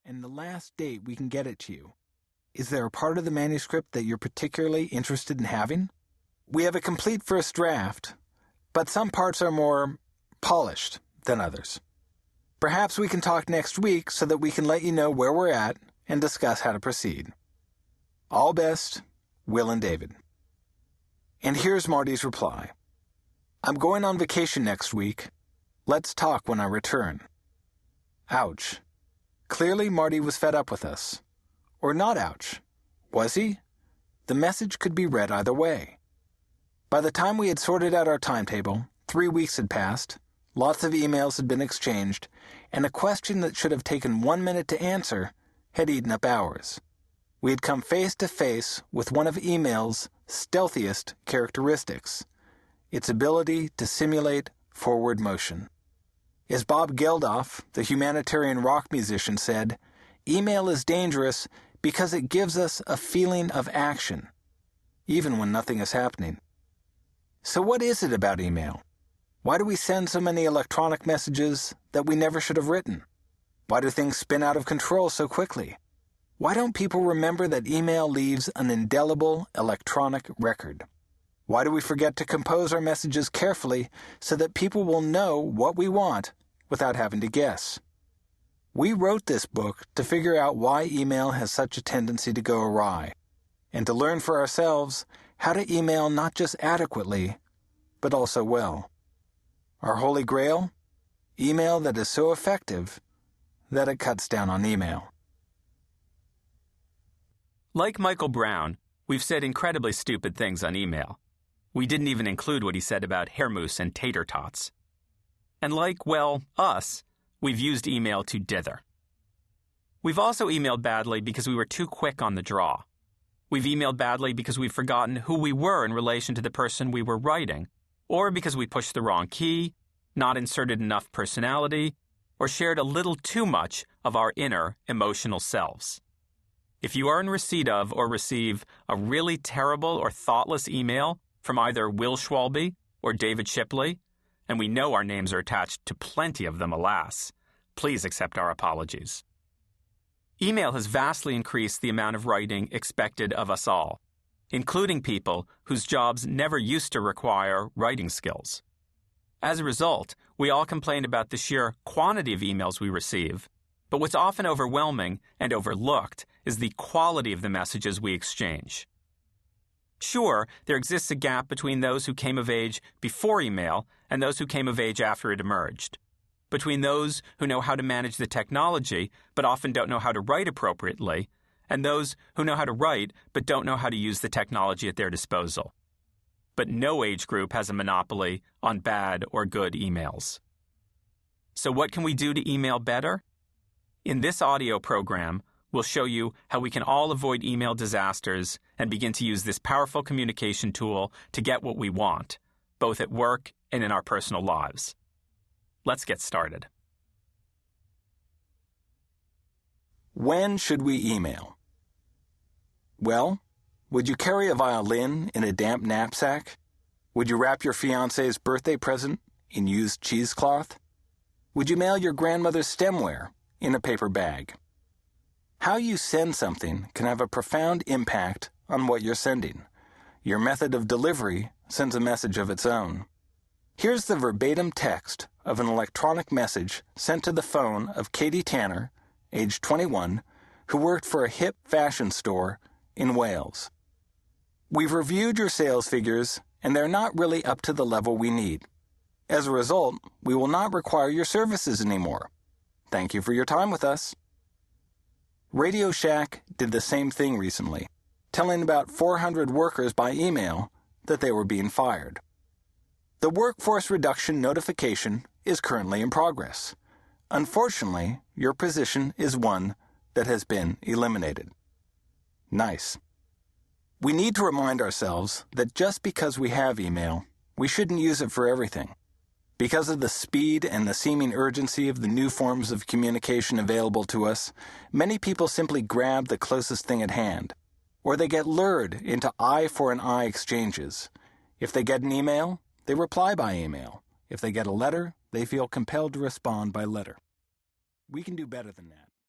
and the last date we can get it to you. Is there a part of the manuscript that you're particularly interested in having? We have a complete first draft, but some parts are more polished than others. Perhaps we can talk next week so that we can let you know where we're at and discuss how to proceed. All best, Will and David. And here's Marty's reply. I'm going on vacation next week. Let's talk when I return. Ouch. Clearly Marty was fed up with us. Or not ouch. Was he? The message could be read either way. By the time we had sorted out our timetable, 3 weeks had passed, lots of emails had been exchanged, and a question that should have taken 1 minute to answer had eaten up hours. We had come face to face with one of email's stealthiest characteristics, its ability to simulate forward motion. As Bob Geldof, the humanitarian rock musician, said, email is dangerous because it gives us a feeling of action, even when nothing is happening. So what is it about email? Why do we send so many electronic messages that we never should have written? Why do things spin out of control so quickly? Why don't people remember that email leaves an indelible electronic record? Why do we forget to compose our messages carefully so that people will know what we want without having to guess? We wrote this book to figure out why email has such a tendency to go awry, and to learn for ourselves how to email not just adequately, but also well. Our holy grail? Email that is so effective that it cuts down on email. Like Michael Brown, we've said incredibly stupid things on email. We didn't even include what he said about hair mousse and tater tots. And like, well, us, we've used email to dither. We've also emailed badly because we were too quick on the draw. We've emailed badly because we've forgotten who we were in relation to the person we were writing, or because we pushed the wrong key, not inserted enough personality, or shared a little too much of our inner emotional selves. If you are in receipt of or receive a really terrible or thoughtless email from either Will Schwalbe or David Shipley, and we know our names are attached to plenty of them, alas, please accept our apologies. Email has vastly increased the amount of writing expected of us all, including people whose jobs never used to require writing skills. As a result, we all complain about the sheer quantity of emails we receive, but what's often overwhelming and overlooked is the quality of the messages we exchange. Sure, there exists a gap between those who came of age before email and those who came of age after it emerged. Between those who know how to manage the technology but often don't know how to write appropriately, and those who know how to write but don't know how to use the technology at their disposal. But no age group has a monopoly on bad or good emails. So what can we do to email better? In this audio program, we'll show you how we can all avoid email disasters and begin to use this powerful communication tool to get what we want, both at work and in our personal lives. Let's get started. When should we email? Well, would you carry a violin in a damp knapsack? Would you wrap your fiancé's birthday present in used cheesecloth? Would you mail your grandmother's stemware in a paper bag? How you send something can have a profound impact on what you're sending. Your method of delivery sends a message of its own. Here's the verbatim text of an electronic message sent to the phone of Katie Tanner, age 21, who worked for a hip fashion store in Wales. We've reviewed your sales figures, and they're not really up to the level we need. As a result, we will not require your services anymore. Thank you for your time with us. Radio Shack did the same thing recently, telling about 400 workers by email that they were being fired. The workforce reduction notification is currently in progress. Unfortunately, your position is one that has been eliminated. Nice. We need to remind ourselves that just because we have email, we shouldn't use it for everything. Because of the speed and the seeming urgency of the new forms of communication available to us, many people simply grab the closest thing at hand, or they get lured into eye-for-an-eye exchanges. If they get an email, they reply by email. If they get a letter, they feel compelled to respond by letter. We can do better than that.